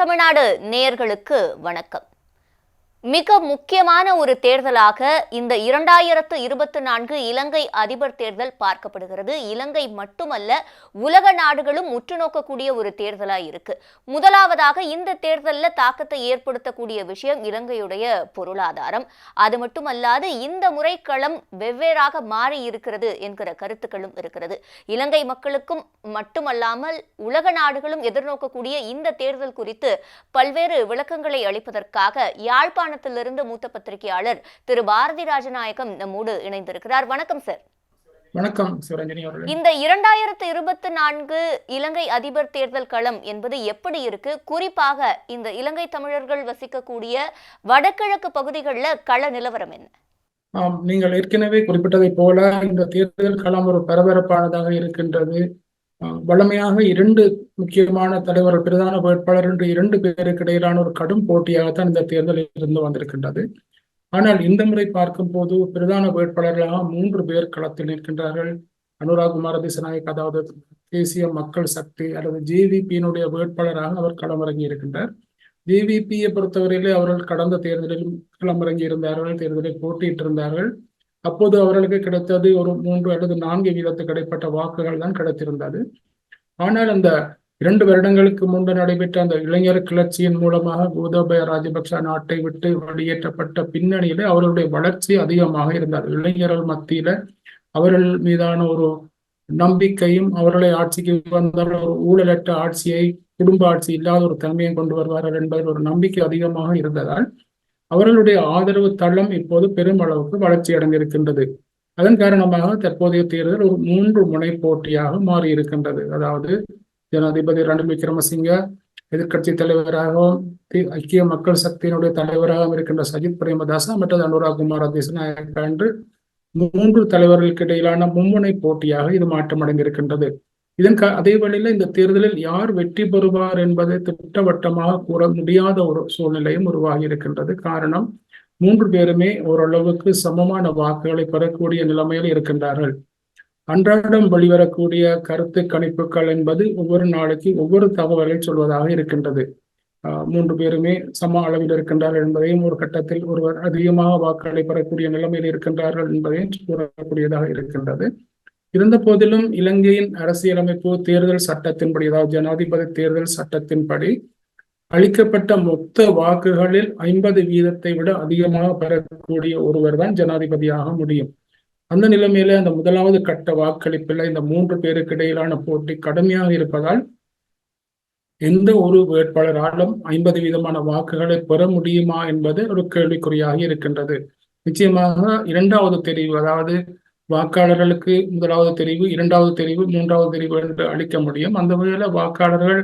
தமிழ்நாடு நேயர்களுக்கு வணக்கம். மிக முக்கியமான ஒரு தேர்தலாக இந்த 2024 இலங்கை அதிபர் தேர்தல் பார்க்கப்படுகிறது. இலங்கை மட்டுமல்ல, உலக நாடுகளும் உற்று நோக்கக்கூடிய ஒரு தேர்தலா இருக்கு. முதலாவதாக இந்த தேர்தலில் தாக்கத்தை ஏற்படுத்தக்கூடிய விஷயம் இலங்கையுடைய பொருளாதாரம். அது மட்டுமல்லாது இந்த முறை களம் வெவ்வேறாக மாறி இருக்கிறது என்கிற கருத்துக்களும் இருக்கிறது. இலங்கை மக்களுக்கும் மட்டுமல்லாமல் உலக நாடுகளும் எதிர்நோக்கக்கூடிய இந்த தேர்தல் குறித்து பல்வேறு விளக்கங்களை அளிப்பதற்காக யாழ்ப்பாண ிலிருந்து மூத்த பத்திரிகையாளர் திரு பாரதி ராஜநாயகம் நம்மோடு இணைந்திருக்கிறார். வணக்கம் சார். வணக்கம் சிவரஞ்சனி அவர்களே. இந்த 2024 இலங்கை அதிபர் தேர்தல் களம் என்பது எப்படி இருக்கு? குறிப்பாக இந்த இலங்கை தமிழர்கள் வசிக்கக்கூடிய வடகிழக்கு பகுதிகளில் கள நிலவரம் என்ன? நீங்கள் ஏற்கனவே குறிப்பிட்டதை போல இந்த தேர்தல் களம் ஒரு பரபரப்பானதாக இருக்கின்றது. வழமையாக இரண்டு முக்கியமான தலைவர்கள், பிரதான வேட்பாளர் என்று இரண்டு பேருக்கு இடையிலான ஒரு கடும் போட்டியாகத்தான் இந்த தேர்தல் இருந்து வந்திருக்கின்றது. ஆனால் இந்த முறை பார்க்கும் போது பிரதான வேட்பாளர்களாக 3 பேர் களத்தில் நிற்கின்றார்கள். அனுராகுமார திசாநாயக்க, அதாவது தேசிய மக்கள் சக்தி அல்லது ஜேவிபியினுடைய வேட்பாளராக அவர் களமிறங்கி இருக்கின்றார். ஜேவிபியை பொறுத்தவரையிலே அவர்கள் கடந்த தேர்தலிலும் களமிறங்கி இருந்தார்கள், தேர்தலில் போட்டியிட்டிருந்தார்கள். அப்போது அவர்களுக்கு கிடைத்தது ஒரு 3 அல்லது 4 வீதத்துக்கு இடைப்பட்ட வாக்குகள் தான் கிடைத்திருந்தது. ஆனால் அந்த 2 வருடங்களுக்கு முன்பு நடைபெற்ற அந்த இளைஞர் கிளர்ச்சியின் மூலமாக கோத்தபய ராஜபக்ஷ நாட்டை விட்டு வெளியேற்றப்பட்ட பின்னணியில அவர்களுடைய வளர்ச்சி அதிகமாக இருந்தது. இளைஞர்கள் மத்தியில அவர்கள் மீதான ஒரு நம்பிக்கையும், அவர்களை ஆட்சிக்கு வந்தவர்கள் ஒரு ஊழலற்ற ஆட்சியை, குடும்ப ஆட்சி இல்லாத ஒரு தன்மையை கொண்டு வருவார்கள் என்பதில் ஒரு நம்பிக்கை அதிகமாக இருந்ததால் அவர்களுடைய ஆதரவு தளம் இப்போது பெருமளவுக்கு வளர்ச்சி அடைந்திருக்கின்றது. அதன் காரணமாக தற்போதைய தேர்தல் ஒரு 3 முனை போட்டியாக மாறி இருக்கின்றது. அதாவது ஜனாதிபதி ரணில் விக்ரமசிங்க, எதிர்கட்சி தலைவராகவும் ஐக்கிய மக்கள் சக்தியினுடைய தலைவராகவும் இருக்கின்ற சஜித் பிரேமதாசா மற்றும் அனுராகுமார திசாநாயக்க என்று 3 தலைவர்களுக்கு இடையிலான மும்முனை போட்டியாக இது மாற்றமடைந்திருக்கின்றது. அதே வழியில இந்த தேர்தலில் யார் வெற்றி பெறுவார் என்பதை திட்டவட்டமாக கூற முடியாத ஒரு சூழ்நிலையும் உருவாகி இருக்கின்றது. காரணம், 3 பேருமே ஓரளவுக்கு சமமான வாக்குகளை பெறக்கூடிய நிலைமையில் இருக்கின்றார்கள். அன்றாடம் வெளிவரக்கூடிய கருத்து கணிப்புகள் என்பது ஒவ்வொரு நாளைக்கு ஒவ்வொரு தகவலை சொல்வதாக இருக்கின்றது. 3 பேருமே சம அளவில் இருக்கின்றார்கள் என்பதையும், ஒரு கட்டத்தில் ஒருவர் அதிகமாக வாக்குகளை பெறக்கூடிய நிலைமையில் இருக்கின்றார்கள் என்பதையும் கூறக்கூடியதாக இருக்கின்றது. இருந்த போதிலும் இலங்கையின் அரசியலமைப்பு தேர்தல் சட்டத்தின்படி, அதாவது ஜனாதிபதி தேர்தல் சட்டத்தின்படி அளிக்கப்பட்ட மொத்த வாக்குகளில் 50 வீதத்தை விட அதிகமாக பெறக்கூடிய ஒருவர் தான் ஜனாதிபதியாக முடியும். அந்த நிலைமையில அந்த முதலாவது கட்ட வாக்களிப்பில் இந்த 3 பேருக்கு இடையிலான போட்டி கடுமையாக இருப்பதால் எந்த ஒரு வேட்பாளராலும் 50 வீதமான வாக்குகளை பெற முடியுமா என்பது ஒரு கேள்விக்குறியாக இருக்கின்றது. நிச்சயமாக 2வது தெரிவு, அதாவது வாக்காளர்களுக்கு 1வது தெரிவு, 2வது தெரிவு, 3வது தெரிவு என்று அளிக்க முடியும். அந்த வகையில வாக்காளர்கள்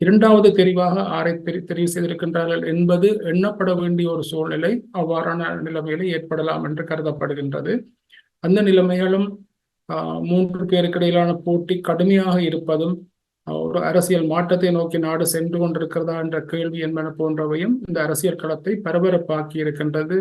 2வது தெரிவாக ஆரை தெரிவு செய்திருக்கின்றார்கள் என்பது எண்ணப்பட வேண்டிய ஒரு சூழ்நிலை அவ்வாறான நிலைமையில ஏற்படலாம் என்று கருதப்படுகின்றது. அந்த நிலைமைகளும் 3 பேருக்கு இடையிலான போட்டி கடுமையாக இருப்பதும், ஒரு அரசியல் மாற்றத்தை நோக்கி நாடு சென்று கொண்டிருக்கிறதா என்ற கேள்வி என்பன போன்றவையும் இந்த அரசியல் களத்தை பரபரப்பாக்கி இருக்கின்றது.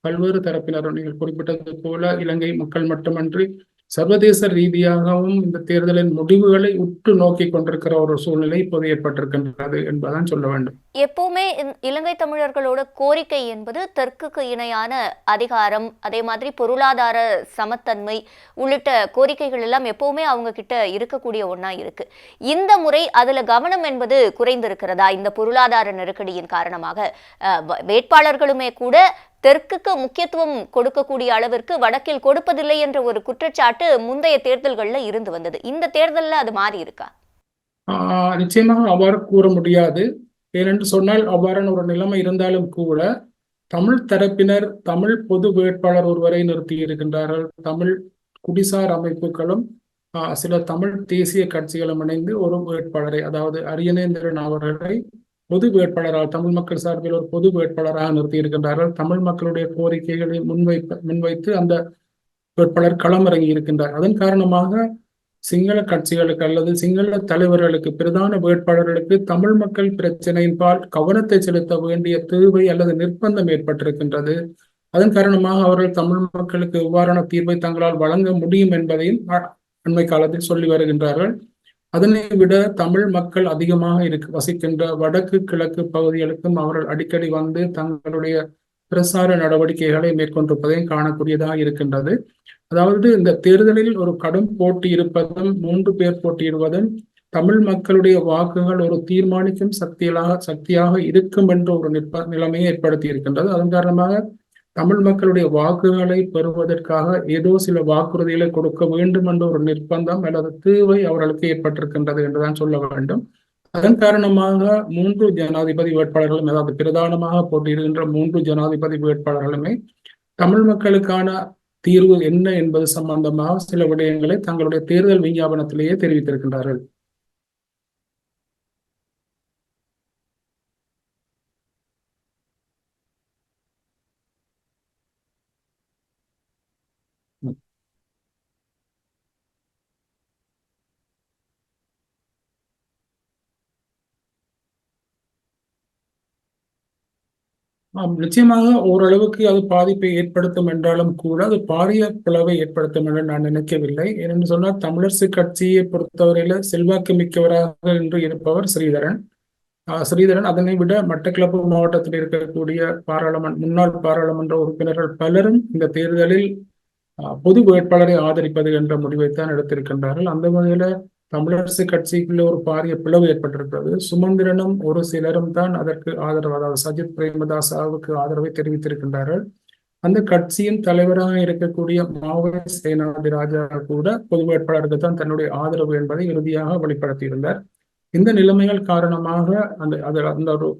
பல்வேறு தரப்பினரும் நீங்கள் குறிப்பிட்டது போல இலங்கை மக்கள் மட்டுமன்றி சர்வதேச ரீதியாகவும் இந்த தேர்தலின் முடிவுகளை உற்று நோக்கி கொண்டிருக்கிற ஒரு சூழ்நிலை இப்போது ஏற்பட்டிருக்கின்றது என்பதான் சொல்ல வேண்டும். எப்பவுமே இலங்கை தமிழர்களோட கோரிக்கை என்பது தெற்குக்கு இணையான அதிகாரம், அதே மாதிரி பொருளாதார சமத்தன்மை உள்ளிட்ட கோரிக்கைகள் எல்லாம் எப்பவுமே அவங்க கிட்ட இருக்கக்கூடிய ஒண்ணா இருக்கு. இந்த முறை அதுல கவனம் என்பது குறைந்திருக்கிறதா? இந்த பொருளாதார நெருக்கடியின் காரணமாக வேட்பாளர்களுமே கூட தெற்குக்கு முக்கியத்துவம் கொடுக்கக்கூடிய அளவிற்கு வடக்கில் கொடுப்பதில்லை என்ற ஒரு குற்றச்சாட்டு முந்தைய தேர்தல்களில் இருந்து வந்தது. இந்த தேர்தலில் அது மாறி இருக்கா? நிச்சயமாக அவ்வாறு கூற முடியாது. ஏனென்று சொன்னால் அவ்வாறான ஒரு நிலைமை இருந்தாலும் கூட தமிழ் தரப்பினர் தமிழ் பொது வேட்பாளர் ஒருவரை நிறுத்தி இருக்கின்றார்கள். தமிழ் குடிசார் அமைப்புகளும் சில தமிழ் தேசிய கட்சிகளும் இணைந்து ஒரு வேட்பாளரை, அதாவது அரியநேந்திரன் அவர்களை பொது வேட்பாளராக, தமிழ் மக்கள் சார்பில் ஒரு பொது வேட்பாளராக நிறுத்தி இருக்கின்றார்கள். தமிழ் மக்களுடைய கோரிக்கைகளை முன்வைத்து அந்த வேட்பாளர் களமிறங்கி இருக்கின்றார். அதன் காரணமாக சிங்கள கட்சிகளுக்கு அல்லது சிங்கள தலைவர்களுக்கு, பிரதான வேட்பாளர்களுக்கு தமிழ் மக்கள் பிரச்சனையின்பால் கவனத்தை செலுத்த வேண்டிய தேவை அல்லது நிர்பந்தம் ஏற்பட்டிருக்கின்றது. அதன் காரணமாக அவர்கள் தமிழ் மக்களுக்கு எவ்வாறான தீர்வை தங்களால் வழங்க முடியும் என்பதையும் அண்மை காலத்தில் சொல்லி வருகின்றார்கள். அதனை விட தமிழ் மக்கள் அதிகமாக வசிக்கின்ற வடக்கு கிழக்கு பகுதிகளுக்கும் அவர்கள் அடிக்கடி வந்து தங்களுடைய பிரசார நடவடிக்கைகளை மேற்கொண்டிருப்பதையும் காணக்கூடியதாக இருக்கின்றது. அதாவது இந்த தேர்தலில் ஒரு கடும் போட்டி இருப்பதும் 3 பேர் போட்டியிடுவதும் தமிழ் மக்களுடைய வாக்குகள் ஒரு தீர்மானிக்கும் சக்தியாக இருக்கும் என்ற ஒரு நிலைமையை ஏற்படுத்தி இருக்கின்றது. அதன் காரணமாக தமிழ் மக்களுடைய வாக்குகளை பெறுவதற்காக ஏதோ சில வாக்குறுதிகளை கொடுக்க வேண்டும் என்ற ஒரு நிர்பந்தம் அல்லது தேவை அவர்களுக்கு ஏற்பட்டிருக்கின்றது என்றுதான் சொல்ல வேண்டும். அதன் காரணமாக 3 ஜனாதிபதி வேட்பாளர்களும், அதாவது பிரதானமாக போட்டியிடுகின்ற 3 ஜனாதிபதி வேட்பாளர்களுமே தமிழ் மக்களுக்கான தீர்வு என்ன என்பது சம்பந்தமாக சில விடயங்களை தங்களுடைய தேர்தல் விஞ்ஞாபனத்திலேயே தெரிவித்திருக்கின்றார்கள். நிச்சயமாக ஓரளவுக்கு அது பாதிப்பை ஏற்படுத்தும் என்றாலும் கூட அது பாரிய பிளவை ஏற்படுத்தும் என்று நான் நினைக்கவில்லை. ஏனென்று சொன்னால் தமிழரசு கட்சியை பொறுத்தவரையில செல்வாக்கு மிக்கவராக என்று இருப்பவர் ஸ்ரீதரன். அதனை விட மட்டக்களப்பு மாவட்டத்தில் இருக்கக்கூடிய முன்னாள் பாராளுமன்ற உறுப்பினர்கள் பலரும் இந்த தேர்தலில் பொது வேட்பாளரை ஆதரிப்பது என்ற முடிவைத்தான் எடுத்திருக்கின்றார்கள். அந்த வகையில தமிழரசு கட்சிக்குள்ள ஒரு பாரிய பிளவு ஏற்பட்டிருக்கிறது. சுமந்திரனும் ஒரு சிலரும் தான் அதற்கு ஆதரவு, அதாவது சஜித் பிரேமதாசாவுக்கு ஆதரவை தெரிவித்திருக்கின்றார்கள். அந்த கட்சியின் தலைவராக இருக்கக்கூடிய மாவை சேனாதிராஜா கூட பொது வேட்பாளருக்கு தான் தன்னுடைய ஆதரவு என்பதை இறுதியாக வெளிப்படுத்தியிருந்தார். இந்த நிலைமைகள் காரணமாக அந்த ஒரு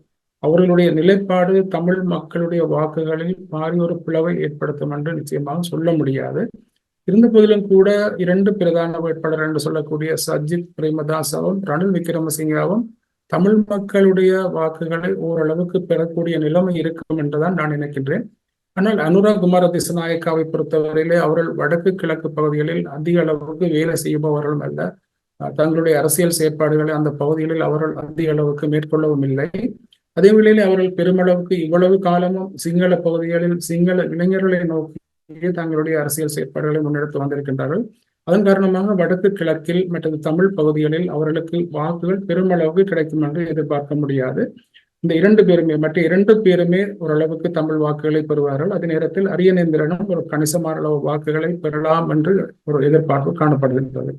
அவர்களுடைய நிலைப்பாடு தமிழ் மக்களுடைய வாக்குகளில் பாரிய ஒரு பிளவை ஏற்படுத்தும் என்று நிச்சயமாக சொல்ல முடியாது. இருந்த போதிலும் கூட 2 பிரதான வேட்பாளர் என்று சொல்லக்கூடிய சஜித் பிரேமதாசாவும் ரணில் விக்ரமசிங்காவும் தமிழ் மக்களுடைய வாக்குகளை ஓரளவுக்கு பெறக்கூடிய நிலைமை இருக்கும் என்றுதான் நான் நினைக்கின்றேன். ஆனால் அனுரா குமார திசாநாயக்காவை பொறுத்தவரையிலே அவர்கள் வடக்கு கிழக்கு பகுதிகளில் அதிக அளவுக்கு வேலை செய்பவர்களும் அல்ல. தங்களுடைய அரசியல் செயற்பாடுகளை அந்த பகுதிகளில் அவர்கள் அதிக அளவுக்கு மேற்கொள்ளவும் இல்லை. அதே வேளையில் அவர்கள் பெருமளவுக்கு இவ்வளவு காலமும் சிங்கள பகுதிகளில் சிங்கள இளைஞர்களை நோக்கி தங்களுடைய அரசியல் செயற்பாடுகளை முன்னெடுத்து வந்திருக்கின்றார்கள். அதன் காரணமாக வடக்கு கிழக்கில் மற்ற தமிழ் பகுதிகளில் அவர்களுக்கு வாக்குகள் பெருமளவுக்கு கிடைக்கும் என்று எதிர்பார்க்க முடியாது. மற்ற 2 பேருமே ஓரளவுக்கு தமிழ் வாக்குகளை பெறுவார்கள். அதே நேரத்தில் அரியநேந்திரனும் ஒரு கணிசமான அளவு வாக்குகளை பெறலாம் என்று ஒரு எதிர்பார்ப்பு காணப்படுகின்றது.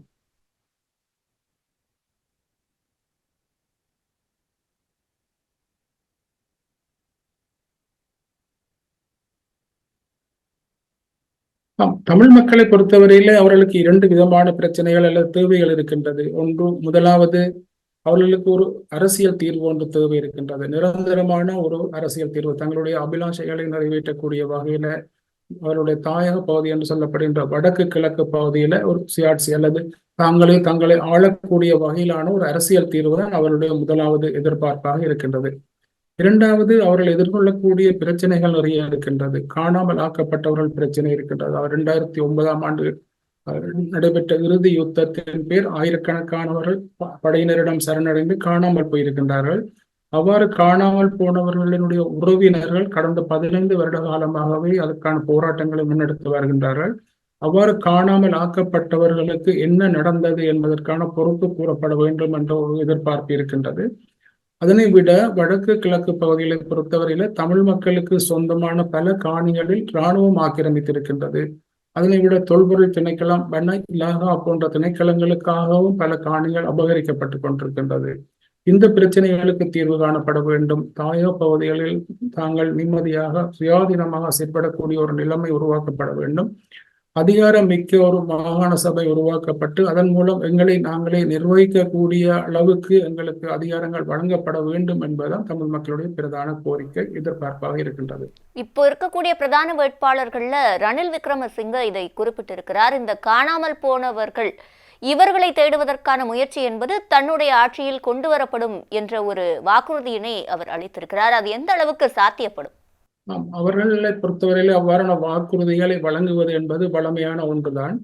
தமிழ் மக்களை பொறுத்தவரையிலே அவர்களுக்கு 2 விதமான பிரச்சனைகள் அல்லது தேவைகள் இருக்கின்றது. முதலாவது அவர்களுக்கு ஒரு அரசியல் தீர்வு ஒன்று தேவை இருக்கின்றது. நிரந்தரமான ஒரு அரசியல் தீர்வு, தங்களுடைய அபிலாஷைகளை நிறைவேற்றக்கூடிய வகையில அவருடைய தாயக பகுதி என்று சொல்லப்படுகின்ற வடக்கு கிழக்கு பகுதியில ஒரு சுயாட்சி அல்லது தங்களை ஆளக்கூடிய வகையிலான ஒரு அரசியல் தீர்வு தான் அவருடைய முதலாவது எதிர்பார்ப்பாக இருக்கின்றது. 2வது அவர்கள் எதிர்கொள்ளக்கூடிய பிரச்சனைகள் நிறைய இருக்கின்றது. காணாமல் ஆக்கப்பட்டவர்கள் பிரச்சனை இருக்கின்றது. 2009ஆம் ஆண்டு நடைபெற்ற இறுதி யுத்தத்தின் பேர் ஆயிரக்கணக்கானவர்கள் படையினரிடம் சரணடைந்து காணாமல் போயிருக்கின்றார்கள். அவ்வாறு காணாமல் போனவர்களினுடைய உறவினர்கள் கடந்த 15 வருட காலமாகவே அதற்கான போராட்டங்களை முன்னெடுத்து வருகின்றார்கள். அவ்வாறு காணாமல் ஆக்கப்பட்டவர்களுக்கு என்ன நடந்தது என்பதற்கான பொறுப்பு கூறப்பட வேண்டும் என்ற ஒரு எதிர்பார்ப்பு இருக்கின்றது. அதனை விட வடக்கு கிழக்கு பகுதிகளை பொறுத்தவரையில தமிழ் மக்களுக்கு சொந்தமான பல காணிகளில் இராணுவம் ஆக்கிரமித்திருக்கின்றது. அதனை விட தொல்பொருள் திணைக்களம், வன இலாகா போன்ற திணைக்களங்களுக்காகவும் பல காணிகள் அபகரிக்கப்பட்டு கொண்டிருக்கின்றது. இந்த பிரச்சனைகளுக்கு தீர்வு காணப்பட வேண்டும். தாயக பகுதிகளில் தாங்கள் நிம்மதியாக சுயாதீனமாக செயற்படக்கூடிய ஒரு நிலைமை உருவாக்கப்பட வேண்டும். அதிகாரம் மிக்க ஒரு மாகாண சபை உருவாக்கப்பட்டு அதன் மூலம் எங்களை நாங்களே நிர்வகிக்கக்கூடிய அளவுக்கு எங்களுக்கு அதிகாரங்கள் வழங்கப்பட வேண்டும் என்பதுதான் தமிழ் மக்களுடைய பிரதான கோரிக்கை, எதிர்பார்ப்பாக இருக்கின்றது. இப்போ இருக்கக்கூடிய பிரதான வேட்பாளர்கள்ல ரணில் விக்ரமசிங்க இதை குறிப்பிட்டிருக்கிறார். இந்த காணாமல் போனவர்கள் இவர்களை தேடுவதற்கான முயற்சி என்பது தன்னுடைய ஆட்சியில் கொண்டு வரப்படும் என்ற ஒரு வாக்குறுதியினை அவர் அளித்திருக்கிறார். அது எந்த அளவுக்கு சாத்தியப்படும்? அவர்களை பொறுத்தவரையில அவ்வாறான வாக்குறுதிகளை வழங்குவது என்பது வளமையான ஒன்றுதான்.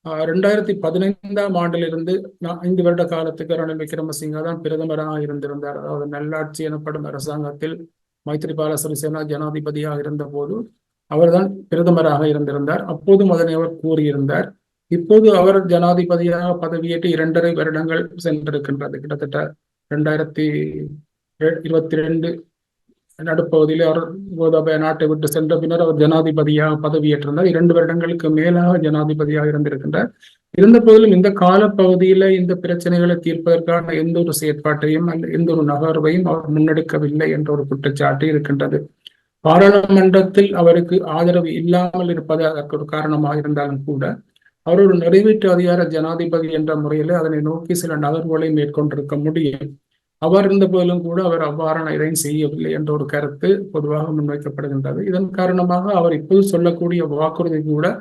2015ஆம் ஆண்டிலிருந்து 5 வருட காலத்துக்கு ரணில் விக்ரமசிங்க தான் பிரதமராக இருந்திருந்தார். அதாவது நல்லாட்சி எனப்படும் அரசாங்கத்தில் மைத்ரிபால சிறிசேனா ஜனாதிபதியாக இருந்த போது அவர்தான் பிரதமராக இருந்திருந்தார். அப்போதும் அதனை அவர் கூறியிருந்தார். இப்போது அவர் ஜனாதிபதியாக பதவியேற்று 2.5 வருடங்கள் சென்றிருக்கின்றது. கிட்டத்தட்ட 2022 நடுப்பகுதியில் அவர் கோதாபய நாட்டை விட்டு சென்ற பின்னர் அவர் ஜனாதிபதியாக பதவியேற்றிருந்தார். 2 வருடங்களுக்கு மேலாக ஜனாதிபதியாக இருந்திருக்கின்றார். இருந்த போதிலும் இந்த காலப்பகுதியில இந்த பிரச்சனைகளை தீர்ப்பதற்கான எந்த ஒரு செயற்பாட்டையும் எந்த ஒரு நகர்வையும் அவர் முன்னெடுக்கவில்லை என்ற ஒரு குற்றச்சாட்டு இருக்கின்றது. பாராளுமன்றத்தில் அவருக்கு ஆதரவு இல்லாமல் இருப்பது அதற்கு ஒரு காரணமாக இருந்தாலும் கூட அவர் ஒரு நிறைவேற்று அதிகார ஜனாதிபதி என்ற முறையில அதனை நோக்கி சில நகர்வுகளை மேற்கொண்டிருக்க முடியும். அவர் இருந்த போதிலும் கூட அவர் அவ்வாறான எதையும் செய்யவில்லை என்ற ஒரு கருத்து பொதுவாக முன்வைக்கப்படுகின்றது. இதன் காரணமாக அவர் இப்போது சொல்லக்கூடிய வாக்குறுதி கூட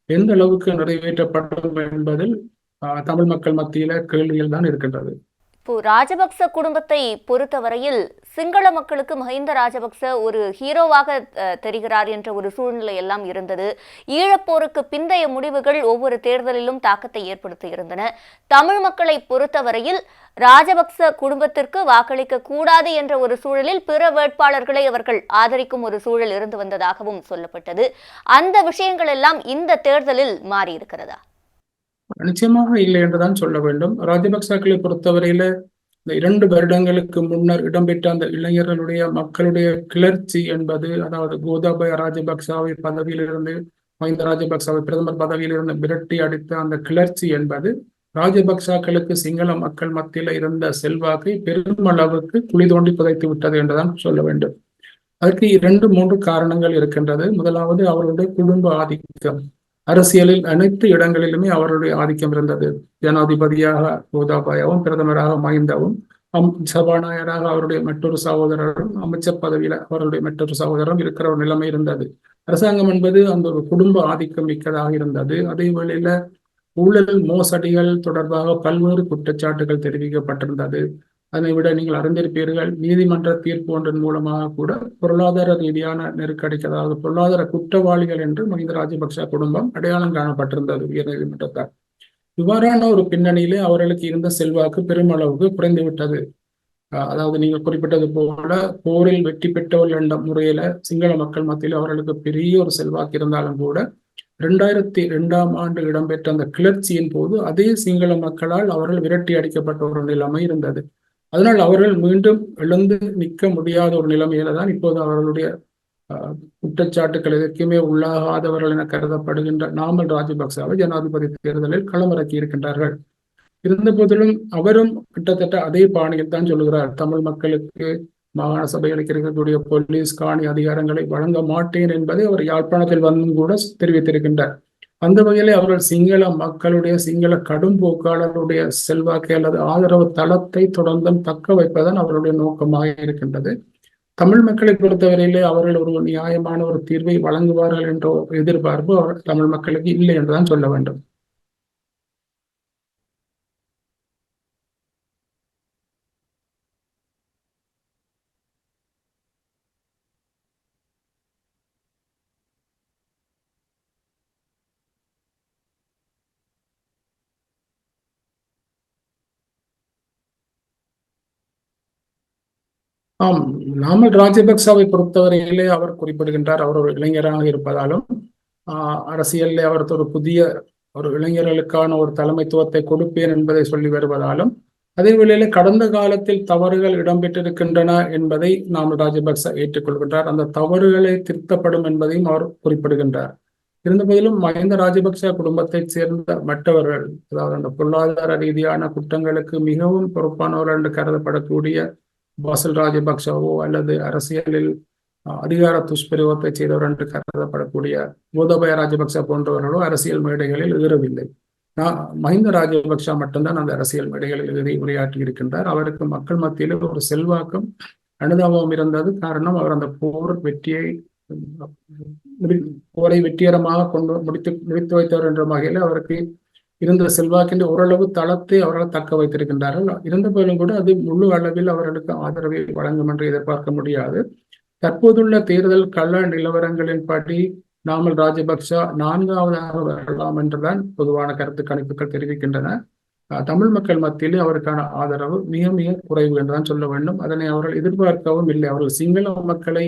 எந்த அளவுக்கு நிறைவேற்றப்படும் என்பதில் தமிழ் மக்கள் மத்தியில கேள்விகள் தான் இருக்கின்றது. இப்போ ராஜபக்ச குடும்பத்தை பொறுத்தவரையில் சிங்கள மக்களுக்கு மஹிந்த ராஜபக்ச ஒரு ஹீரோவாக தெரிகிறார் என்ற ஒரு சூழ்நிலை எல்லாம் இருந்தது. ஈழப்போருக்கு பிந்தைய முடிவுகள் ஒவ்வொரு தேர்தலிலும் தாக்கத்தை ஏற்படுத்தி இருந்தன. தமிழ் மக்களை பொறுத்தவரையில் ராஜபக்ச குடும்பத்திற்கு வாக்களிக்க கூடாது என்ற ஒரு சூழலில் பிற வேட்பாளர்களை அவர்கள் ஆதரிக்கும் ஒரு சூழல் இருந்து வந்ததாகவும் சொல்லப்பட்டது. அந்த விஷயங்கள் எல்லாம் இந்த தேர்தலில் மாறி இருக்கிறதா? நிச்சயமாக இல்லை என்றுதான் சொல்ல வேண்டும். ராஜபக்சாக்களை பொறுத்தவரையில இந்த 2 வருடங்களுக்கு முன்னர் இடம்பெற்ற அந்த இளைஞர்களுடைய மக்களுடைய கிளர்ச்சி என்பது, அதாவது கோதாபய ராஜபக்சாவை பதவியிலிருந்து மஹிந்த ராஜபக்சாவை பிரதமர் பதவியிலிருந்து விரட்டி அடித்த அந்த கிளர்ச்சி என்பது ராஜபக்சாக்களுக்கு சிங்கள மக்கள் மத்தியில இருந்த செல்வாக்கை பெருமளவுக்கு குழி தோண்டி புதைத்து விட்டது என்றுதான் சொல்ல வேண்டும். அதற்கு 2-3 காரணங்கள் இருக்கின்றது. முதலாவது அவர்களுடைய குடும்ப ஆதிக்கம். அரசியலில் அனைத்து இடங்களிலுமே அவருடைய ஆதிக்கம் இருந்தது. ஜனாதிபதியாக கோதாபாயாவும், பிரதமராக மஹிந்தவும், சபாநாயகராக அவருடைய மற்றொரு சகோதரரும், அமைச்சர் பதவியில அவருடைய மற்றொரு சகோதரரும் இருக்கிற ஒரு நிலைமை இருந்தது. அரசாங்கம் என்பது அந்த ஒரு குடும்ப ஆதிக்கம் மிக்கதாக இருந்தது. அதே வேளையில ஊழல் மோசடிகள் தொடர்பாக பல்வேறு குற்றச்சாட்டுகள் தெரிவிக்கப்பட்டிருந்தது. அதனை விட நீங்கள் அறிந்திருப்பீர்கள், நீதிமன்ற தீர்ப்பு ஒன்றின் மூலமாக கூட பொருளாதார ரீதியான நெருக்கடிக்கு, அதாவது பொருளாதார குற்றவாளிகள் என்று மஹிந்த ராஜபக்ச குடும்பம் அடையாளம் காணப்பட்டிருந்தது உயர் நீதிமன்றத்தால். இவ்வாறான ஒரு பின்னணியிலே அவர்களுக்கு இருந்த செல்வாக்கு பெருமளவுக்கு குறைந்துவிட்டது. அதாவது நீங்கள் குறிப்பிட்டது போல போரில் வெற்றி பெற்றவர்கள் என்ற முறையில சிங்கள மக்கள் மத்தியில் அவர்களுக்கு பெரிய ஒரு செல்வாக்கு இருந்தாலும் கூட 2002ஆம் ஆண்டு இடம்பெற்ற அந்த கிளர்ச்சியின் போது அதே சிங்கள மக்களால் அவர்கள் விரட்டி அடிக்கப்பட்ட ஒரு நிலைமை இருந்தது. அதனால் அவர்கள் மீண்டும் எழுந்து நிற்க முடியாத ஒரு நிலைமையில தான் இப்போது அவர்களுடைய குற்றச்சாட்டுக்கள் எதற்குமே உள்ளாகாதவர்கள் என கருதப்படுகின்ற நாமல் ராஜபக்சாவை ஜனாதிபதி தேர்தலில் களமிறக்கி இருக்கின்றார்கள். இருந்த போதிலும் அவரும் கிட்டத்தட்ட அதே பாணியில் தான் சொல்லுகிறார். தமிழ் மக்களுக்கு மாகாண சபைகளுக்கு இருக்கக்கூடிய போலீஸ் காணி அதிகாரங்களை வழங்க மாட்டேன் என்பதை அவர் யாழ்ப்பாணத்தில் வந்தும் கூட தெரிவித்திருக்கின்றார். அந்த வகையிலே அவர்கள் சிங்கள மக்களுடைய, சிங்கள கடும் போக்காளருடைய செல்வாக்கை அல்லது ஆதரவு தளத்தை தொடர்ந்தும் தக்க வைப்பதன் அவருடைய நோக்கமாக இருக்கின்றது. தமிழ் மக்களை பொறுத்தவரையிலே அவர்கள் ஒரு நியாயமான ஒரு தீர்வை வழங்குவார்கள் என்ற எதிர்பார்ப்பு தமிழ் மக்களுக்கு இல்லை என்றுதான் சொல்ல வேண்டும். ஆம், நாமல் ராஜபக்சாவை பொறுத்தவரையிலே அவர் குறிப்பிடுகின்றார், அவர் ஒரு இளைஞராக இருப்பதாலும் அரசியலில் அவர் ஒரு புதிய ஒரு இளைஞர்களுக்கான ஒரு தலைமைத்துவத்தை கொடுப்பேன் என்பதை சொல்லி வருவதாலும், அதே வேளையில கடந்த காலத்தில் தவறுகள் இடம்பெற்றிருக்கின்றன என்பதை நாமல் ராஜபக்ச ஏற்றுக்கொள்கின்றார். அந்த தவறுகளை திருத்தப்படும் என்பதையும் அவர் குறிப்பிடுகின்றார். இருந்தபோதிலும் மஹிந்த ராஜபக்ச குடும்பத்தைச் சேர்ந்த மற்றவர்கள், அதாவது அந்த பொருளாதார ரீதியான குற்றங்களுக்கு மிகவும் பொறுப்பானவர்கள் என்று கருதப்படக்கூடிய பாசில் ராஜபக்சவோ அல்லது அரசியலில் அதிகார துஷ்பிரயோகத்தை செய்தவர் என்று கருதப்படக்கூடிய கோதபய ராஜபக்ச போன்றவர்களோ அரசியல் மேடைகளில் ஏறவில்லை. மஹிந்த ராஜபக்ச மட்டும்தான் அந்த அரசியல் மேடைகளில் உரையாற்றி இருக்கின்றார். அவருக்கு மக்கள் மத்தியில் ஒரு செல்வாக்கும் அனுதாபம் இருந்தது. காரணம், அவர் அந்த போரை வெற்றிகரமாக முடித்து வைத்தவர் என்ற வகையில் அவருக்கு இருந்த செல்வாக்கின்ற ஓரளவு தளத்தை அவர்கள் தக்க வைத்திருக்கின்றார்கள். இருந்த போதிலும் கூட அது முழு அளவில் அவர்களுக்கு ஆதரவை வழங்கும் என்று எதிர்பார்க்க முடியாது. தற்போதுள்ள தேர்தல் கள நிலவரங்களின்படி நாமல் ராஜபக்ச 4ஆவதாக வரலாம் என்றுதான் பொதுவான கருத்து கணிப்புகள் தெரிவிக்கின்றன. தமிழ் மக்கள் மத்தியிலே அவருக்கான ஆதரவு மிக மிக குறைவு என்றுதான் சொல்ல வேண்டும். அதனை அவர்கள் எதிர்பார்க்கவும் இல்லை. அவர்கள் சிங்கள மக்களை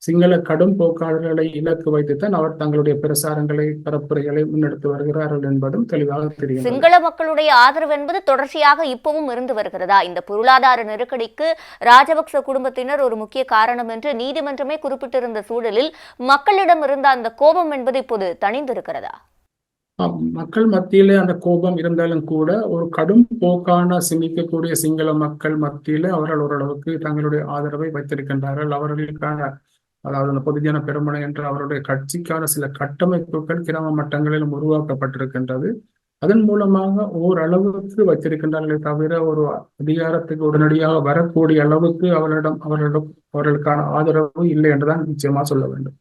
சிங்கள கடும் போக்காளர்களை இலக்கு வைத்துத்தான் அவர் தங்களுடைய பிரசாரங்களை பரப்புரைகளை முன்னெடுத்து வருகிறார்கள் என்பதும் தெளிவாக தெரிகிறது. சிங்கள மக்களுடைய ஆதரவு என்பது தொடர்ச்சியாக இப்பவும் இருந்து வருகிறதா? இந்த பொருளாதார நெருக்கடிக்கு ராஜபக்ச குடும்பத்தினர் ஒரு முக்கிய காரணம் என்று நீதிமன்றமே குறிப்பிட்டிருந்த சூழலில் மக்களிடம் இருந்த அந்த கோபம் என்பது இப்போது தணிந்திருக்கிறதா? மக்கள் மத்தியிலே அந்த கோபம் இருந்தாலும் கூட ஒரு கடும் போக்கான சிந்திக்கக்கூடிய சிங்கள மக்கள் மத்தியிலே அவர்கள் ஓரளவுக்கு தங்களுடைய ஆதரவை வைத்திருக்கின்றார்கள். அவர்களுக்கான, அதாவது அந்த பொதுஜன பெருமனை என்ற அவருடைய கட்சிக்கான சில கட்டமைப்புகள் கிராம மட்டங்களிலும் உருவாக்கப்பட்டிருக்கின்றது. அதன் மூலமாக ஓரளவுக்கு வைத்திருக்கின்றார்களே தவிர ஒரு அதிகாரத்துக்கு உடனடியாக வரக்கூடிய அளவுக்கு அவர்களுக்கான ஆதரவு இல்லை என்றுதான் நிச்சயமா சொல்ல வேண்டும்.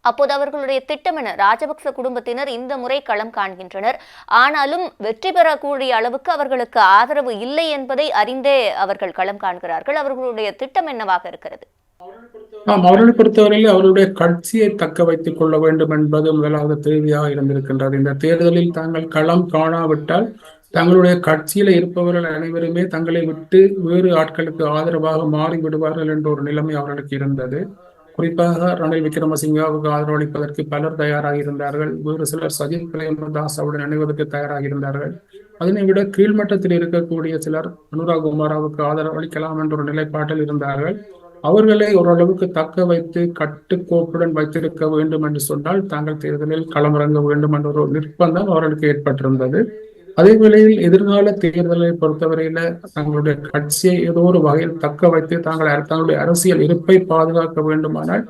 அப்போது அவர்களுடைய திட்டம் என? ராஜபக்ச குடும்பத்தினர் இந்த முறை களம் காண்கின்றனர். ஆனாலும் வெற்றி பெறக்கூடிய அளவுக்கு அவர்களுக்கு ஆதரவு இல்லை என்பதை அறிந்தே அவர்கள் களம் காண்கிறார்கள். அவர்களுடைய திட்டம் என்னவாக இருக்கிறது? அவர்களை பொறுத்தவரையில் அவருடைய கட்சியை தக்க வைத்துக் கொள்ள வேண்டும் என்பது முதலாவது தேவையாக இருந்திருக்கின்றது. இந்த தேர்தலில் தாங்கள் களம் காணாவிட்டால் தங்களுடைய கட்சியில இருப்பவர்கள் அனைவருமே தங்களை விட்டு வேறு ஆட்களுக்கு ஆதரவாக மாறிவிடுவார்கள் என்ற ஒரு நிலைமை அவர்களுக்கு இருந்தது. குறிப்பாக ரணில் விக்ரமசிங்காவுக்கு ஆதரவளிப்பதற்கு பலர் தயாராக இருந்தார்கள். வேறு சிலர் சஜித் பிரேமதாசவுடன் இணைவதற்கு தயாராக இருந்தார்கள். அதனை விட கீழ்மட்டத்தில் இருக்கக்கூடிய சிலர் அனுராக் குமாராவுக்கு ஆதரவளிக்கலாம் என்ற ஒரு நிலைப்பாட்டில் இருந்தார்கள். அவர்களை ஓரளவுக்கு தக்க வைத்து கட்டுக்கோப்புடன் வைத்திருக்க வேண்டும் என்று சொன்னால் தாங்கள் தேர்தலில் களமிறங்க வேண்டும் என்ற ஒரு நிர்பந்தம் அவர்களுக்கு ஏற்பட்டிருந்தது. அதே வேளையில் எதிர்கால தேர்தலை பொறுத்தவரையில தங்களுடைய கட்சியை ஏதோ ஒரு வகையில் தக்க வைத்து தங்களுடைய அரசியல் இருப்பை பாதுகாக்க வேண்டுமானால்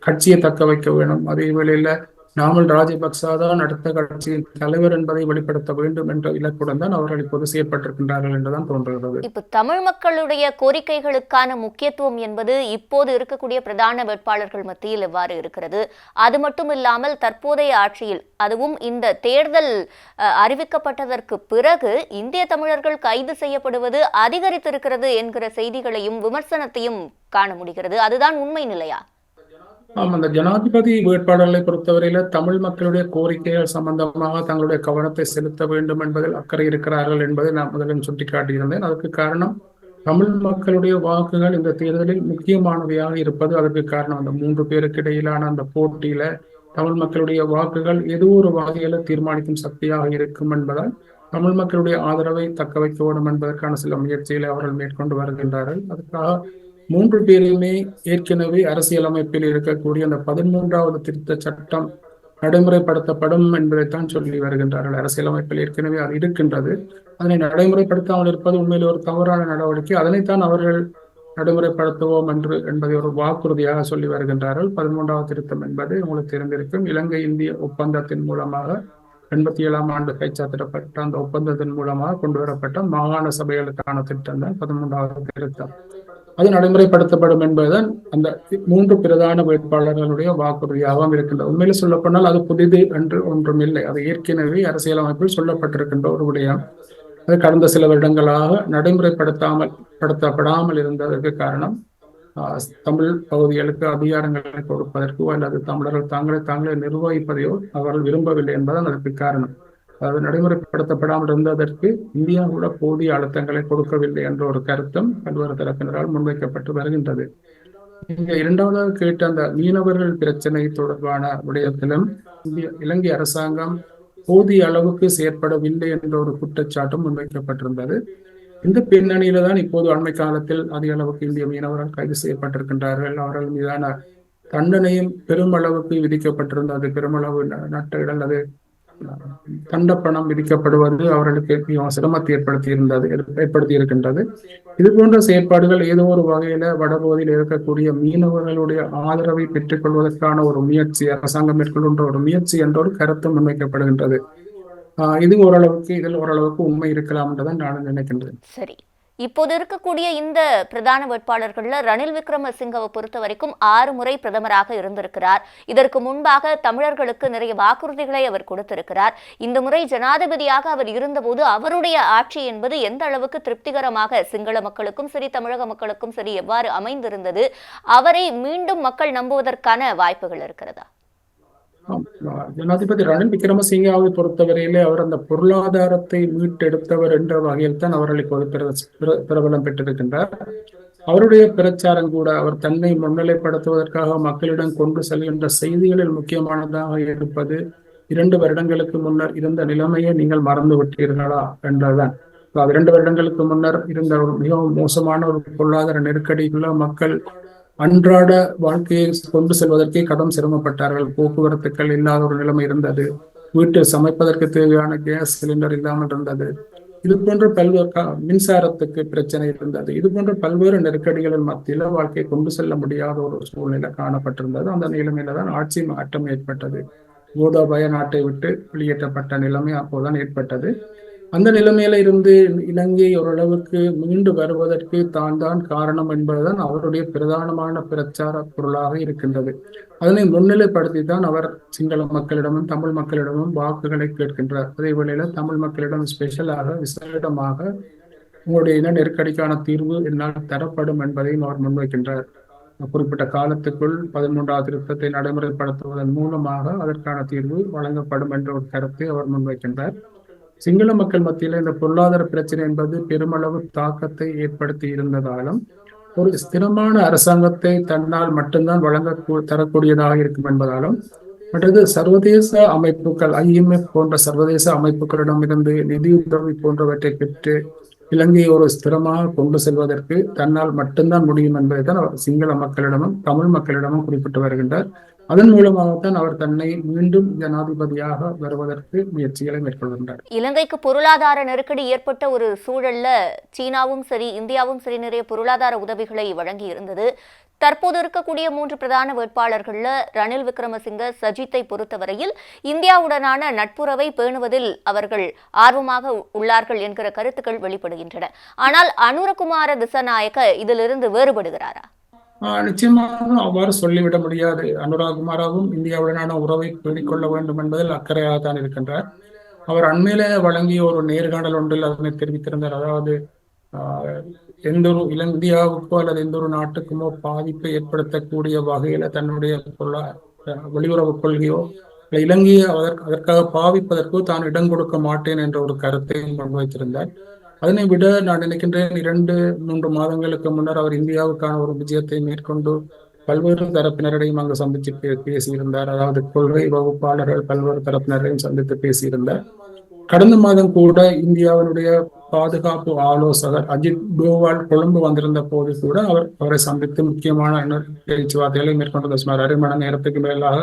கட்சியை தக்க வைக்க வேண்டும். அதே வேளையில நாமல் ராஜபக்சா தான் அடுத்த கட்சியின் தலைவர் என்பதை வெளிப்படுத்த வேண்டும் என்ற இலக்குடன் தான் அவர்கள் இப்போது செயற்பட்டிருக்கின்றார்கள் என்றுதான் தோன்றுகிறது. இப்ப தமிழ் மக்களுடைய கோரிக்கைகளுக்கான முக்கியத்துவம் என்பது இப்போது இருக்கக்கூடிய பிரதான வேட்பாளர்கள் மத்தியில் எவ்வாறு இருக்கிறது? அது மட்டும் இல்லாமல் தற்போதைய ஆட்சியில், அதுவும் இந்த தேர்தல் அறிவிக்கப்பட்டதற்கு பிறகு இந்திய தமிழர்கள் கைது செய்யப்படுவது அதிகரித்திருக்கிறது என்கிற செய்திகளையும் விமர்சனத்தையும் காண முடிகிறது. அதுதான் உண்மை நிலையா? அந்த ஜனாதிபதி வேட்பாளர்களை பொறுத்தவரையில தமிழ் மக்களுடைய கோரிக்கைகள் சம்பந்தமாக தங்களுடைய கவனத்தை செலுத்த வேண்டும் என்பதில் அக்கறை இருக்கிறார்கள் என்பதை நான் முதலில் சுட்டிக்காட்டியிருந்தேன். அதற்கு காரணம் தமிழ் மக்களுடைய வாக்குகள் இந்த தேர்தலில் முக்கியமானவையாக இருப்பது. அதற்கு காரணம் அந்த 3 பேருக்கு இடையிலான அந்த போட்டியில தமிழ் மக்களுடைய வாக்குகள் ஏதோ ஒரு வகையில தீர்மானிக்கும் சக்தியாக இருக்கும் என்பதால் தமிழ் மக்களுடைய ஆதரவை தக்க வைக்க வேண்டும் என்பதற்கான சில முயற்சிகளை அவர்கள் மேற்கொண்டு வருகின்றார்கள். அதுக்காக 3 பேருமே ஏற்கனவே அரசியலமைப்பில் இருக்கக்கூடிய அந்த 13வது திருத்த சட்டம் நடைமுறைப்படுத்தப்படும் என்பதைத்தான் சொல்லி வருகின்றார்கள். அரசியலமைப்பில் ஏற்கனவே அது இருக்கின்றது. அதனை நடைமுறைப்படுத்தாமல் இருப்பது உண்மையில் ஒரு தவறான நடவடிக்கை. அதனைத்தான் அவர்கள் நடைமுறைப்படுத்துவோம் என்பதை ஒரு வாக்குறுதியாக சொல்லி வருகின்றார்கள். 13வது திருத்தம் என்பது உங்களுக்கு தெரிந்திருக்கும். இலங்கை இந்திய ஒப்பந்தத்தின் மூலமாக 87ஆம் ஆண்டு கைச்சாத்திடப்பட்ட அந்த ஒப்பந்தத்தின் மூலமாக கொண்டு வரப்பட்ட மாகாண சபைகளுக்கான திட்டம் தான் 13வது திருத்தம். அது நடைமுறைப்படுத்தப்படும் என்பதுதான் அந்த 3 பிரதான வேட்பாளர்களுடைய வாக்குறுதியாகவும் இருக்கின்றது. உண்மையில சொல்லப்போனால் அது புதிது என்று ஒன்றும் இல்லை. அது ஏற்கனவே அரசியலமைப்பில் சொல்லப்பட்டிருக்கின்ற ஒரு விடயம். அது கடந்த சில வருடங்களாக நடைமுறைப்படுத்தப்படாமல் இருந்ததற்கு காரணம் தமிழ் பகுதிகளுக்கு அதிகாரங்களை கொடுப்பதற்கோ அல்லது தமிழர்கள் தாங்களே நிர்வகிப்பதையோ அவர்கள் விரும்பவில்லை என்பதுதான் அதற்கு காரணம். அது நடைமுறைப்படுத்தப்படாமல் இருந்ததற்கு இந்தியா கூட போதிய அழுத்தங்களை கொடுக்கவில்லை என்ற ஒரு கருத்தும் பல்வேறு தரப்பினரால் முன்வைக்கப்பட்டு வருகின்றது. இங்க 2வதாக கேட்ட அந்த மீனவர்கள் பிரச்சனை தொடர்பான விடயத்திலும் இலங்கை அரசாங்கம் போதிய அளவுக்கு செயற்படவில்லை என்ற ஒரு குற்றச்சாட்டும் முன்வைக்கப்பட்டிருந்தது. இந்த பின்னணியில தான் இப்போது அண்மை காலத்தில் அதிக அளவுக்கு இந்திய மீனவர்கள் கைது செய்யப்பட்டிருக்கின்றார்கள். அவர்கள் மீதான தண்டனையும் பெருமளவுக்கு விதிக்கப்பட்டிருந்தது. பெருமளவு நட்டங்கள் அல்லது தண்டப்பணம் விதிக்கப்படுவது அவர்களுக்கு சிரமத்தை ஏற்படுத்தி இருக்கின்றது. இது போன்ற செயற்பாடுகள் ஏதோ ஒரு வகையில வடபகுதியில் இருக்கக்கூடிய மீனவர்களுடைய ஆதரவை பெற்றுக் கொள்வதற்கான ஒரு முயற்சி, அரசாங்கம் மேற்கொள்கின்ற ஒரு முயற்சி என்ற ஒரு கருத்து முன்வைக்கப்படுகின்றது. இதில் ஓரளவுக்கு உண்மை இருக்கலாம் என்றுதான் நான் நினைக்கின்றேன். சரி, இப்போது இருக்கக்கூடிய இந்த பிரதான வேட்பாளர்கள்ல ரணில் விக்ரமசிங்கவை பொறுத்த வரைக்கும் 6 முறை பிரதமராக இருந்திருக்கிறார். இதற்கு முன்பாக தமிழர்களுக்கு நிறைய வாக்குறுதிகளை அவர் கொடுத்திருக்கிறார். இந்த முறை ஜனாதிபதியாக அவர் இருந்தபோது அவருடைய ஆட்சி என்பது எந்த அளவுக்கு திருப்திகரமாக சிங்கள மக்களுக்கும் சரி தமிழக மக்களுக்கும் சரி எவ்வாறு அமைந்திருந்தது? அவரை மீண்டும் மக்கள் நம்புவதற்கான வாய்ப்புகள் இருக்கிறதா? ஜனாதிபதி ரணில் விக்ரமசிங்காவை பொறுத்தவரையிலே அவர் அந்த பொருளாதாரத்தை மீட்டெடுத்தவர் என்ற வகையில் தான் அவர்கள் இப்போது பிரபலம் பெற்றிருக்கின்றார். அவருடைய பிரச்சாரம் கூட அவர் தன்னை முன்னிலைப்படுத்துவதற்காக மக்களிடம் கொண்டு செல்கின்ற செய்திகளில் முக்கியமானதாக இருப்பது 2 வருடங்களுக்கு முன்னர் இருந்த நிலைமையை நீங்கள் மறந்து விட்டீர்களா என்றுதான். 2 வருடங்களுக்கு முன்னர் இருந்த ஒரு மிகவும் மோசமான ஒரு பொருளாதார நெருக்கடிக்குள்ள மக்கள் அன்றாட வாழ்க்கையை கொண்டு செல்வதற்கே கடும் சிரமப்பட்டார்கள். போக்குவரத்துக்கள் இல்லாத ஒரு நிலைமை இருந்தது. வீட்டில் சமைப்பதற்கு தேவையான கேஸ் சிலிண்டர் இல்லாமல் இருந்தது. இது போன்ற பல்வேறு மின்சாரத்துக்கு பிரச்சனை இருந்தது. இது போன்ற பல்வேறு நெருக்கடிகளின் மத்தியில வாழ்க்கையை கொண்டு செல்ல முடியாத ஒரு சூழ்நிலை காணப்பட்டிருந்தது. அந்த நிலைமையில தான் ஆட்சி மாற்றம் ஏற்பட்டது. கோதாபய நாட்டை விட்டு வெளியேற்றப்பட்ட நிலைமை அப்போதான் ஏற்பட்டது. அந்த நிலைமையில இருந்து இலங்கை ஓரளவுக்கு மீண்டு வருவதற்கு தான் காரணம் என்பதுதான் அவருடைய பிரதானமான பிரச்சார பொருளாக இருக்கின்றது. அதனை முன்னிலைப்படுத்தி தான் அவர் சிங்கள மக்களிடமும் தமிழ் மக்களிடமும் வாக்குகளை கேட்கின்றார். அதே வேளையில தமிழ் மக்களிடம் ஸ்பெஷலாக விசேடமாக உங்களுடைய இன நெருக்கடிக்கான தீர்வு என்னால் தரப்படும் என்பதையும் அவர் முன்வைக்கின்றார். குறிப்பிட்ட காலத்துக்குள் 13வது திருத்தத்தை நடைமுறைப்படுத்துவதன் மூலமாக அதற்கான தீர்வு வழங்கப்படும் என்ற ஒரு கருத்தை அவர் முன்வைக்கின்றார். சிங்கள மக்கள் மத்தியில் இந்த பொருளாதார பிரச்சனை என்பது பெருமளவு தாக்கத்தை ஏற்படுத்தி இருந்ததாலும் ஒரு ஸ்திரமான அரசாங்கத்தை தன்னால் மட்டும்தான் தரக்கூடியதாக இருக்கும் என்பதாலும், மற்றது சர்வதேச அமைப்புகள் IMF போன்ற சர்வதேச அமைப்புகளிடமிருந்து நிதியுதவி போன்றவற்றை பெற்று இலங்கையை ஒரு ஸ்திரமாக கொண்டு செல்வதற்கு தன்னால் மட்டும்தான் முடியும் என்பதை தான் அவர் சிங்கள மக்களிடமும் தமிழ் மக்களிடமும் குறிப்பிட்டு வருகின்றார். அதன் மூலமாகத்தான் அவர் தன்னை மீண்டும் ஜனாதிபதியாக வருவதற்கு முயற்சிகளை மேற்கொள்கின்றார். இலங்கைக்கு பொருளாதார நெருக்கடி ஏற்பட்ட ஒரு சூழல்ல சீனாவும் சரி இந்தியாவும் சரி நிறைய பொருளாதார உதவிகளை வழங்கி இருந்தது. தற்போது இருக்கக்கூடிய 3 பிரதான வேட்பாளர்கள்ல ரணில் விக்ரமசிங்க, சஜித்தை பொறுத்தவரையில் இந்தியாவுடனான நட்புறவை பேணுவதில் அவர்கள் ஆர்வமாக உள்ளார்கள் என்கிற கருத்துக்கள் வெளிப்படுகின்றன. ஆனால் அனுரகுமார திசாநாயக்க இதிலிருந்து வேறுபடுகிறாரா? நிச்சயமாக அவ்வாறு சொல்லிவிட முடியாது. அனுராகுமாராவும் இந்தியாவுடனான உறவை பேணிக்கொள்ள வேண்டும் என்பதில் அக்கறையாக தான் இருக்கின்றார். அவர் அண்மையில வழங்கிய ஒரு நேர்காணல் ஒன்றில் அதனை தெரிவித்திருந்தார். அதாவது எந்த ஒரு இந்தியாவுக்கோ அல்லது எந்த ஒரு நாட்டுக்குமோ பாதிப்பை ஏற்படுத்தக்கூடிய வகையில தன்னுடைய வெளியுறவு கொள்கையோ இலங்கையை அதற்காக பாவிப்பதற்கோ தான் இடம் கொடுக்க மாட்டேன் என்ற ஒரு கருத்தை முன்வைத்திருந்தார். அதனை விட நான் நினைக்கின்றேன் 2-3 மாதங்களுக்கு முன்னர் அவர் இந்தியாவுக்கான ஒரு விஜயத்தை மேற்கொண்டு பல்வேறு தரப்பினரையும் அங்கு சந்தித்து பேசியிருந்தார். அதாவது கொள்கை வகுப்பாளர்கள் பல்வேறு தரப்பினரையும் சந்தித்து பேசியிருந்தார். கடந்த மாதம் கூட இந்தியாவினுடைய பாதுகாப்பு ஆலோசகர் அஜித் டோவால் கொழும்பு வந்திருந்த போது கூட அவரை சந்தித்து முக்கியமான பேச்சுவார்த்தைகளை மேற்கொண்டிருந்தார். சுமார் 1/2 மணி நேரத்துக்கு மேலாக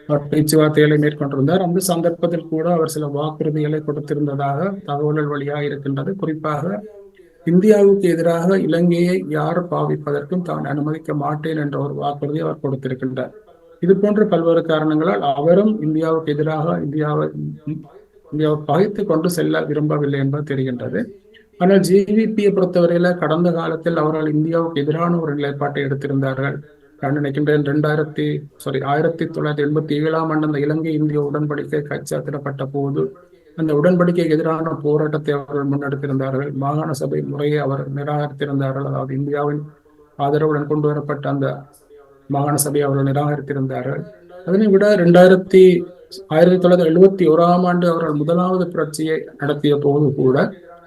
அவர் பேச்சுவார்த்தைகளை மேற்கொண்டிருந்தார். அந்த சந்தர்ப்பத்தில் கூட அவர் சில வாக்குறுதிகளை கொடுத்திருந்ததாக தகவல்கள் வழியாக இருக்கின்றது. குறிப்பாக இந்தியாவுக்கு எதிராக இலங்கையை யார் பாவிப்பதற்கும் தான் அனுமதிக்க மாட்டேன் என்ற ஒரு வாக்குறுதியை அவர் கொடுத்திருக்கின்றார். இது போன்ற பல்வேறு காரணங்களால் அவரும் இந்தியாவுக்கு எதிராக இந்தியாவை பகைத்து கொண்டு செல்ல விரும்பவில்லை என்பது தெரிகின்றது. ஆனால் ஜேவிபியை பொறுத்தவரையில கடந்த காலத்தில் அவர்கள் இந்தியாவுக்கு எதிரான ஒரு நிலைப்பாட்டை எடுத்திருந்தார்கள். நான் நினைக்கின்றேன் 1987 அந்த இலங்கை இந்திய உடன்படிக்கை கைச்சாத்திடப்பட்ட போது அந்த உடன்படிக்கைக்கு எதிரான போராட்டத்தை அவர்கள் முன்னெடுத்திருந்தார்கள். மாகாண சபை முறையை அவர் நிராகரித்திருந்தார்கள். அதாவது இந்தியாவின் ஆதரவுடன் கொண்டு வரப்பட்ட அந்த மாகாண சபையை அவர்கள் நிராகரித்திருந்தார்கள். அதனை விட 1971 அவர்கள் முதலாவது புரட்சியை நடத்திய போது கூட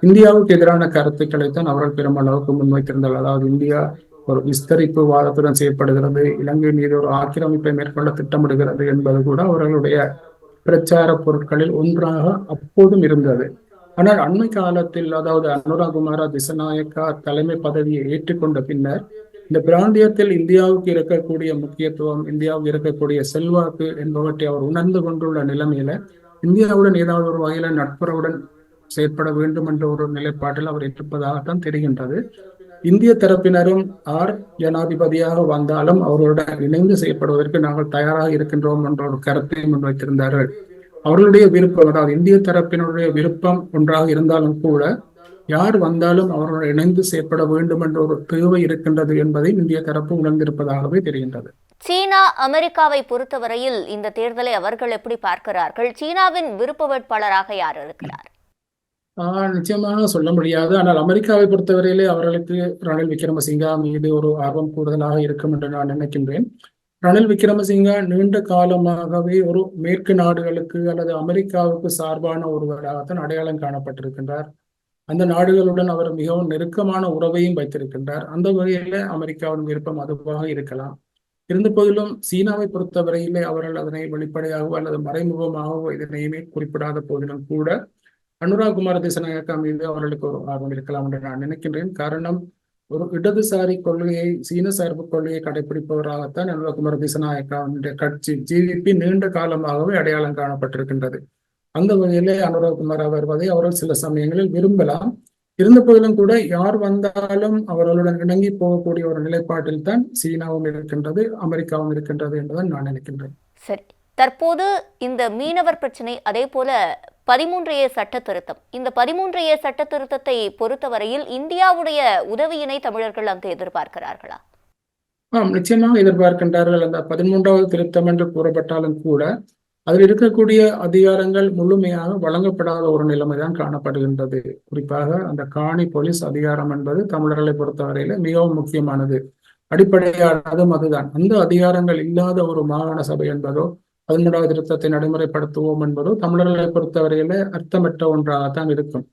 இந்தியாவுக்கு எதிரான கருத்துக்களை தான் அவர்கள் பெருமளவுக்கு முன்வைத்திருந்தார்கள். அதாவது இந்தியா ஒரு விஸ்தரிப்பு வாதத்துடன் செயற்படுகிறது, இலங்கை மீது ஒரு ஆக்கிரமிப்பை மேற்கொள்ள திட்டமிடுகிறது என்பது கூட அவர்களுடைய பிரச்சார பொருட்களில் ஒன்றாக அப்போதும் இருந்தது. ஆனால் அண்மை காலத்தில், அதாவது அனுராகுமார திசாநாயக்கா தலைமை பதவியை ஏற்றுக்கொண்ட பின்னர் இந்த பிராந்தியத்தில் இந்தியாவுக்கு இருக்கக்கூடிய முக்கியத்துவம், இந்தியாவுக்கு இருக்கக்கூடிய செல்வாக்கு என்பவற்றை அவர் உணர்ந்து கொண்டுள்ள நிலைமையில இந்தியாவுடன் ஏதாவது ஒரு வகையில நட்புறவுடன் செயற்பட வேண்டும் என்ற ஒரு நிலைப்பாட்டில் அவர் இருப்பதாகத்தான் தெரிகின்றது. இந்திய தரப்பினரும் ஜனாதிபதியாக வந்தாலும் அவர்களுடன் இணைந்து செயற்படுவதற்கு நாங்கள் தயாராக இருக்கின்றோம் என்ற ஒரு கருத்தை முன்வைத்திருந்தார்கள். அவர்களுடைய விருப்பம், அதாவது இந்திய தரப்பினருடைய விருப்பம் ஒன்றாக இருந்தாலும் கூட யார் வந்தாலும் அவர்களுடன் இணைந்து செயற்பட வேண்டும் என்ற ஒரு தேவை இருக்கின்றது என்பதை இந்திய தரப்பு உணர்ந்திருப்பதாகவே தெரிகின்றது. சீனா அமெரிக்காவை பொறுத்தவரையில் இந்த தேர்தலை அவர்கள் எப்படி பார்க்கிறார்கள்? சீனாவின் விருப்ப வேட்பாளராக யார் இருக்கிறார்? நிச்சயமாக சொல்ல முடியாது. ஆனால் அமெரிக்காவை பொறுத்தவரையிலே அவர்களுக்கு ரணில் விக்ரமசிங்கா மீது ஒரு ஆர்வம் கூடுதலாக இருக்கும் என்று நான் நினைக்கின்றேன். ரணில் விக்ரமசிங்கா நீண்ட காலமாகவே ஒரு மேற்கு நாடுகளுக்கு அல்லது அமெரிக்காவுக்கு சார்பான ஒருவராகத்தான் அடையாளம் காணப்பட்டிருக்கின்றார். அந்த நாடுகளுடன் அவர் மிகவும் நெருக்கமான உறவையும் வைத்திருக்கின்றார். அந்த வகையில அமெரிக்காவின் விருப்பம் அதுவாக இருக்கலாம். இருந்த போதிலும் சீனாவை பொறுத்தவரையிலே அவர்கள் அதனை வெளிப்படையாகவோ அல்லது மறைமுகமாகவோ இதனையுமே குறிப்பிடாத போதிலும் கூட அனுராக் குமார திசாநாயக்கா மீது அவர்களுக்கு ஒரு ஆர்வம் இருக்கலாம் என்று நான் நினைக்கின்றேன். காரணம், ஒரு இடதுசாரி கொள்கையை, சீன சார்பு கொள்கையை கடைபிடிப்பவராகத்தான் அனுராக் குமார திசாநாயக்காவுடைய கட்சி ஜிவிபி நீண்ட காலமாகவே அடையாளம் காணப்பட்டிருக்கின்றது. அந்த வகையிலே அனுராக் குமார் வருவதை அவர்கள் சில சமயங்களில் விரும்பலாம். இருந்த போதிலும் கூட யார் வந்தாலும் அவர்களுடன் இணங்கி போகக்கூடிய ஒரு நிலைப்பாட்டில் தான் சீனாவும் இருக்கின்றது, அமெரிக்காவும் இருக்கின்றது என்றுதான் நான் நினைக்கின்றேன். சரி, தற்போது இந்த மீனவர் பிரச்சனை, அதே போல 13A சட்ட திருத்தம், இந்த 13A சட்ட திருத்தத்தை பொறுத்தவரையில் இந்தியாவுடைய உதவியினை தமிழர்கள் அங்கு எதிர்பார்க்கிறார்களா? நிச்சயமாக எதிர்பார்க்கின்றார்கள். அந்த 13வது திருத்தம் என்று கூறப்பட்டாலும் கூட அதில் இருக்கக்கூடிய அதிகாரங்கள் முழுமையாக வழங்கப்படாத ஒரு நிலைமைதான் காணப்படுகின்றது. குறிப்பாக அந்த காணி போலீஸ் அதிகாரம் என்பது தமிழர்களை பொறுத்தவரையில மிகவும் முக்கியமானது, அடிப்படையானதும் அதுதான். அந்த அதிகாரங்கள் இல்லாத ஒரு மாகாண சபை என்பதோ 13வது திருத்தத்தை நடைமுறைப்படுத்துவோம் என்பதோ தமிழர்களை பொறுத்தவரையில அர்த்தமற்ற ஒன்றாகத்தான் இருக்கும்.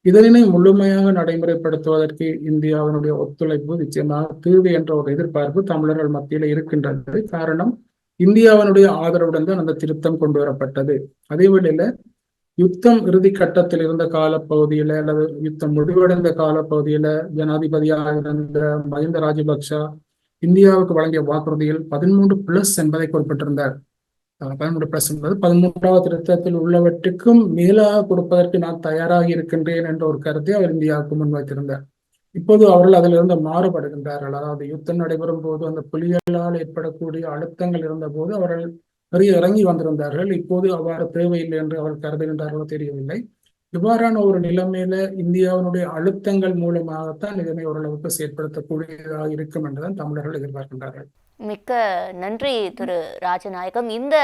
இதனை முழுமையாக நடைமுறைப்படுத்துவதற்கு இந்தியாவினுடைய ஒத்துழைப்பு நிச்சயமாக தேவை என்ற ஒரு எதிர்பார்ப்பு தமிழர்கள் மத்தியில இருக்கின்றது. காரணம், இந்தியாவினுடைய ஆதரவுடன் தான் அந்த திருத்தம் கொண்டு வரப்பட்டது. அதே வேளையில யுத்தம் இறுதி கட்டத்தில் இருந்த காலப்பகுதியில அல்லது யுத்தம் முடிவடைந்த காலப்பகுதியில ஜனாதிபதியாக இருந்த மஹிந்த ராஜபக்ஷ இந்தியாவுக்கு வழங்கிய வாக்குறுதியில் 13+ என்பதை குறிப்பிட்டிருந்தார். 13+ என்பது 13வது திருத்தத்தில் உள்ளவற்றுக்கும் மேலாக கொடுப்பதற்கு நான் தயாராக இருக்கின்றேன் என்ற ஒரு கருத்தை அவர் இந்தியாவுக்கு முன்வைத்திருந்தார். இப்போது அவர்கள் அதிலிருந்து மாறுபடுகின்றார்கள். அதாவது யுத்தம் நடைபெறும் போது அந்த புலிகளால் ஏற்படக்கூடிய அழுத்தங்கள் இருந்த போது அவர்கள் நிறைய இறங்கி வந்திருந்தார்கள். இப்போது அவ்வாறு தேவையில்லை என்று அவர்கள் கருதுகின்றார்களோ தெரியவில்லை. இவ்வாறான ஒரு நிலைமையில இந்தியாவினுடைய அழுத்தங்கள் மூலமாகத்தான் இதனை ஓரளவுக்கு செயற்படுத்தக்கூடியதாக இருக்கும் என்றுதான் தமிழர்கள் எதிர்பார்க்கின்றார்கள். மிக்க நன்றி திரு ராஜநாயகம். இந்த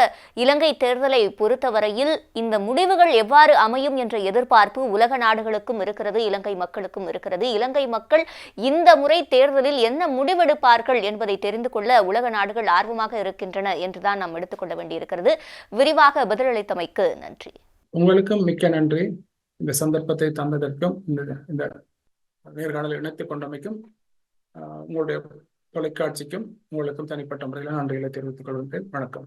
இலங்கை தேர்தலை பொறுத்தவரையில் இந்த முடிவுகள் எவ்வாறு அமையும் என்ற எதிர்பார்ப்பு உலக நாடுகளுக்கும் இருக்கிறது, இலங்கை மக்களுக்கும் இருக்கிறது. இலங்கை மக்கள் இந்த முறை தேர்தலில் என்ன முடிவெடுப்பார்கள் என்பதை தெரிந்து கொள்ள உலக நாடுகள் ஆர்வமாக இருக்கின்றன என்றுதான் நாம் எடுத்துக்கொள்ள வேண்டியிருக்கிறது. விரிவாக பதிலளித்தமைக்கு நன்றி. உங்களுக்கும் மிக்க நன்றி. இந்த சந்தர்ப்பத்தை தந்ததற்கும் இந்த நேர்காணலை இணைத்துக் கொண்டமைக்கும் உங்களுடைய தொலைக்காட்சிக்கும் உங்களுக்கும் தனிப்பட்ட முறையில் நன்றிகளை தெரிவித்துக் கொள்கின்றேன். வணக்கம்.